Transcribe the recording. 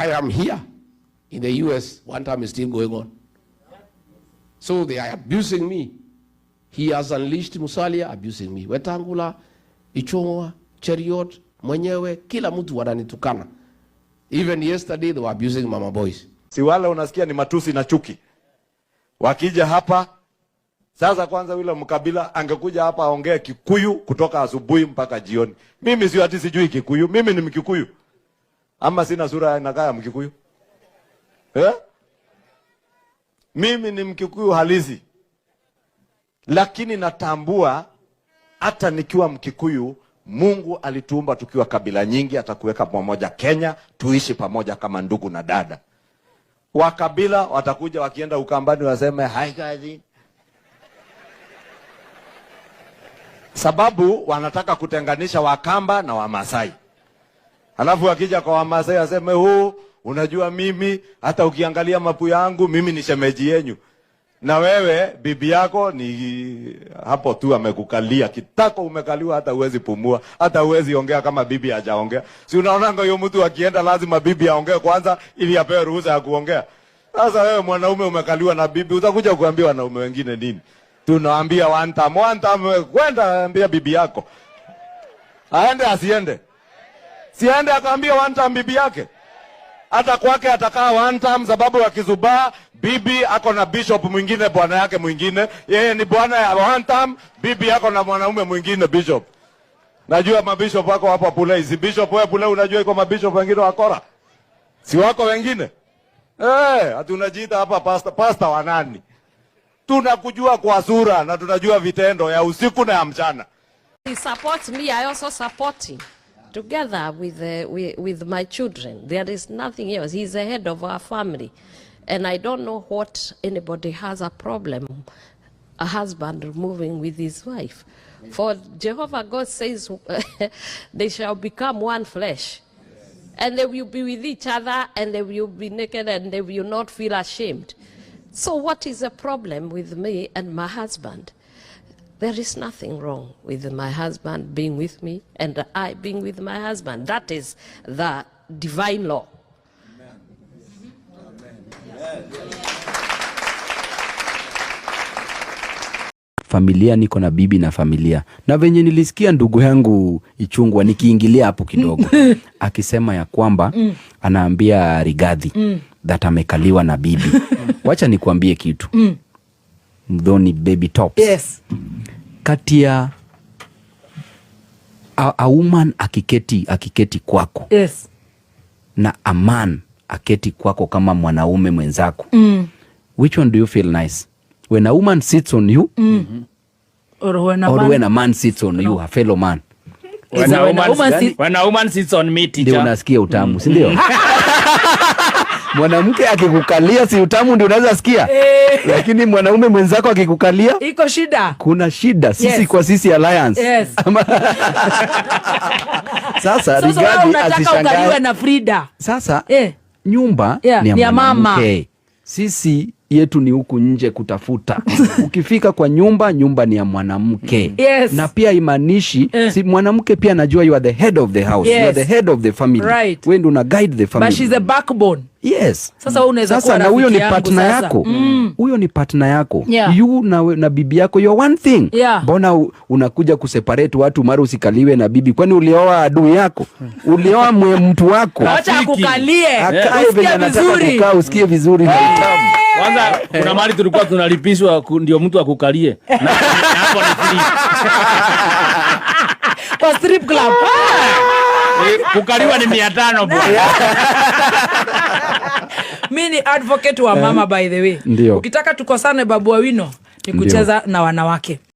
I am here in the US. One time is still going on. So they are abusing me. He has unleashed Musalia abusing me. Wetangula, Ichung'wa, Cheriot, mwenyewe, kila mtu wananitukana. Even yesterday they were abusing Mama Boys. Si wale unasikia ni matusi na chuki. Wakija hapa, sasa kwanza yule Mkabila angekuja hapa aongee Kikuyu kutoka asubuhi mpaka jioni. Mimi sio ati sijui Kikuyu, mimi ni Mkikuyu. Ama sina sura inakaa ya Mkikuyu? Mimi ni Mkikuyu halisi. Lakini natambua hata nikiwa Mkikuyu, Mungu alituumba tukiwa kabila nyingi, atakuweka pamoja Kenya, tuishi pamoja kama ndugu na dada. Wakabila watakuja wakienda Ukambani waseme hi guys. Sababu wanataka kutenganisha Wakamba na Wamasai. Halafu wakija kwa Wamasai waseme unajua mimi hata ukiangalia mapu yangu mimi ni shemeji yenu. Na wewe bibi yako ni hapo tu amekukalia kitako, umekaliwa hata uwezi pumua, hata uwezi ongea kama bibi hajaongea. Si unaonanga huyo mtu akienda lazima bibi aongee kwanza ili apewe ruhusa ya kuongea. Sasa wewe mwanaume umekaliwa na bibi, utakuja kuambia wanaume wengine nini? Tunaambia one time kwenda ambia bibi yako. Aende asiende? Siende akaambia one time bibi yake. Hata kwake atakaa one time sababu akizubaa bibi ako na bishop mwingine bwana yake mwingine. Yeye ni bwana ya one time, bibi yako na mwanaume mwingine bishop. Najua mabishop wako hapa Pulei. Si bishop wewe Pulei unajua iko mabishop wengine wakora? Si wako wengine? Hatunajiita hapa pastor wa nani? Tunakujua kwa sura na tunajua vitendo ya usiku na ya mchana. He supports me, I also support him. Together with my children. There is nothing else. He's the head of our family. And I don't know what anybody has a problem, a husband moving with his wife. For Jehovah God says they shall become one flesh. And they will be with each other and they will be naked and they will not feel ashamed. So what is the problem with me and my husband? There is nothing wrong with my husband being with me and I being with my husband. That is the divine law. Familia, niko na bibi na familia. Na venye nilisikia ndugu yangu Ichung'wa nikiingilia hapo kidogo akisema ya kwamba anaambia Rigathi that amekaliwa na bibi. Wacha nikuambie kitu. Mdhoni baby tops. Yes. Kati ya a woman akiketi kwako. Yes. Na a man aketi kwako kama mwanaume mwenzako. Which one do you feel nice? When a woman sits on you or when a man sits on you, a fellow man. When a woman sits on me, teacher. Ndio unasikia utamu, si ndio? Mwanamke akikukalia si utamu ndio unaweza sikia. Lakini mwanaume mwenzako akikukalia iko shida. Kuna shida. Sisi kwa sisi alliance. Yes. Sasa Rigathi asishangae na Frida. Sasa nyumba ni ya mama. Sisi yetu ni huku nje kutafuta. Ukifika kwa nyumba ni ya mwanamke. Yes. Na pia imanishi si mwanamke pia anajua you are the head of the house. Yes. You are the head of the family. Right. Wewe ndio una guide the family. But she's the backbone. Yes. Sasa unaweza kuwa na huyo ni partner yako. Huyo ni partner yako. Yeah. You na bibi yako you're one thing. Yeah. Mbona unakuja kuseparate watu mara usikaliwe na bibi? Kwani ulioa adui yako? Ulioa mtu wako? Acha akukalie. Usikie vizuri. Usikie vizuri na utamu. Kwanza kuna mali tulikuwa tunalipishwa ndio mtu akukalie. Na hapo ni free. Kwa strip club. Kukaliwa ni 500 bwana. Mimi ni advocate wa mama by the way. Ndiyo. Ukitaka tukosane Babu Owino ni kucheza na wanawake.